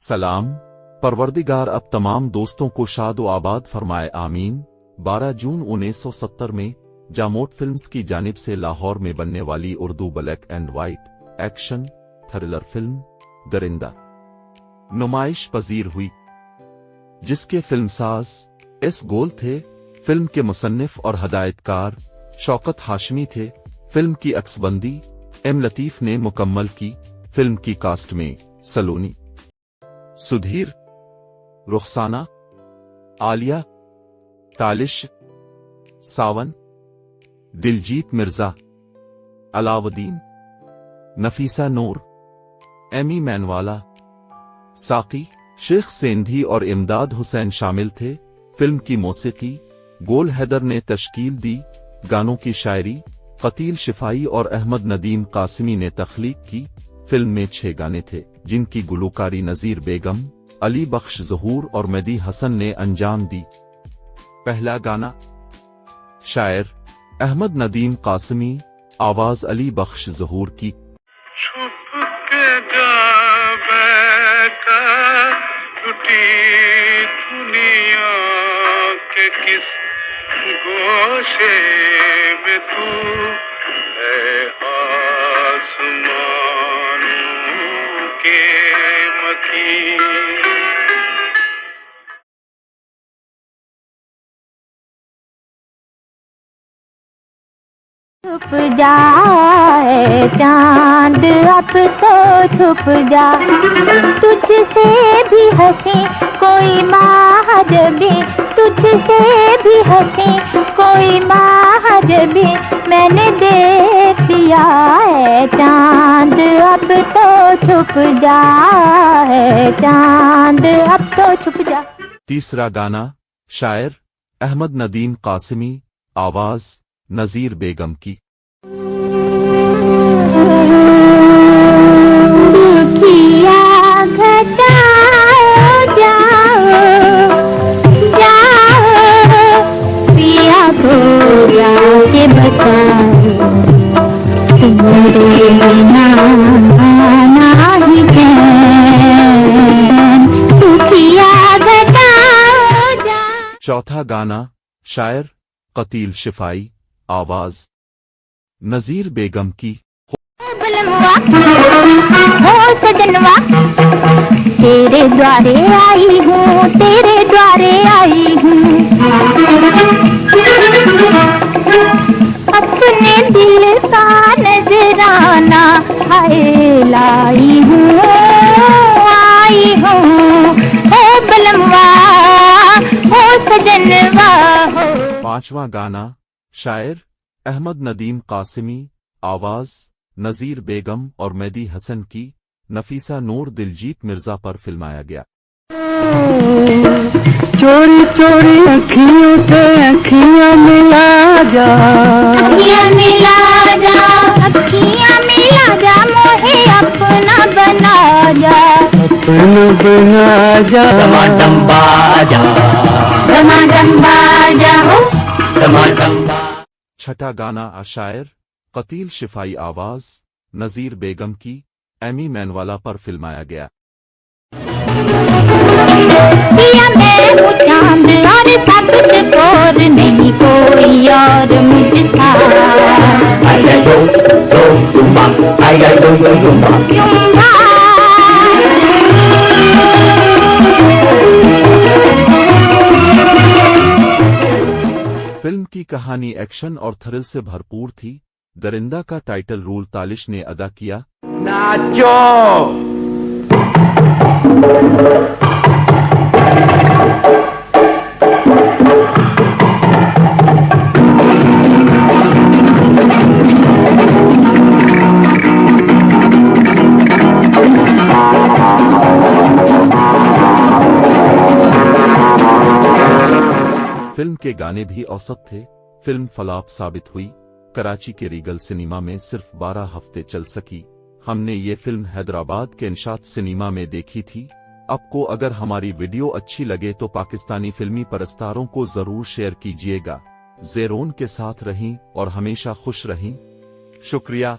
सलाम। परवरदिगार अब तमाम दोस्तों को शाद व आबाद फरमाए आमीन। 12 जून 1970 में जामोट फिल्म्स की जानिब से लाहौर में बनने वाली Urdu black and white action thriller film Darinda नुमाइश पजीर हुई, जिसके फिल्मसाज एस गोल थे। फिल्म के मुसन्निफ और हदायतकार शौकत हाशमी थे। फिल्म की अक्सबंदी एम लतीफ ने मुकम्मल की। फिल्म की कास्ट में सलोनी, सुधीर, रुखसाना, आलिया, तालिश, सावन, दिलजीत मिर्जा, अलाउद्दीन, नफीसा नूर, एमी मैनवाला, साकी, शेख सेंधी और इमदाद हुसैन शामिल थे। फिल्म की मौसीकी गोल हैदर ने तश्कील दी। गानों की शायरी कतील शिफाई और अहमद नदीम कासिमी ने तख्लीक की। फिल्म में 6 गाने थे, जिनकी गुलूकारी नजीर बेगम, अली बख्श ज़हूर और मेहदी हसन ने अंजाम दी। पहला गाना शायर अहमद नदीम कासिमी, आवाज अली बख्श ज़हूर की। छुप के जा बैठा टूटी दुनिया के किस गोशे में तू है आसमानों के मकीन। छुप जाए चांद अब तो छुप जा, तुझसे भी हंसी कोई महाजबी, तुझसे भी हंसी कोई महाजबी, मैंने देख लिया है चांद अब तो छुप जाए चांद अब तो छुप जा। तीसरा गाना शायर अहमद नदीम कासिमी, आवाज नजीर बेगम की। दुखिया घटाओ जाओ जाओ, पिया को जाके बताओ, मेरे बिना नहीं चैन, दुखिया घटाओ जाओ। चौथा गाना शायर कतील शिफाई, आवाज नजीर बेगम की। हो सजनवा तेरे द्वारे आई हूँ, तेरे द्वारे आई हूँ, अपने दिल का नजराना हाय लाई हूँ, आई हूँ। हो बलमवा हो सजनवा हो। पांचवा गाना शायर अहमद नदीम कासिमी, आवाज नजीर बेगम और मेहदी हसन की। नफीसा नूर दिलजीत मिर्जा पर फिल्माया गया। चोरी चोरी अखियों से अखियां मिला जा, अखियां मिला जा, अखियां मिला जा, मोहे अपना बना जा, अपना बना जा। टमाटम बाजा, टमाटम बाजा हो, टमाटम बाजा। छठा गाना शायर कतील शिफाई, आवाज नजीर बेगम की। एमी मैनवाला पर फिल्माया गया। पिया मैं हूँ चांद और सबसे और नहीं कोई और मुझसा। आया यो युम्बा, आया यो युम्बा। युम्बा फिल्म की कहानी एक्शन और थ्रिल से भरपूर थी। दरिंदा का टाइटल रोल तालिश ने अदा किया। नाचो। फिल्म के गाने भी औसत थे। फिल्म फ्लॉप साबित हुई। कराची के रीगल सिनेमा में सिर्फ 12 हफ्ते चल सकी। हमने ये फिल्म हैदराबाद के इंशात सिनेमा में देखी थी। आपको अगर हमारी वीडियो अच्छी लगे तो पाकिस्तानी फिल्मी परस्तारों को जरूर शेयर कीजिएगा। ज़ेरोन के साथ रहें और हमेशा खुश रहें। शुक्रिया।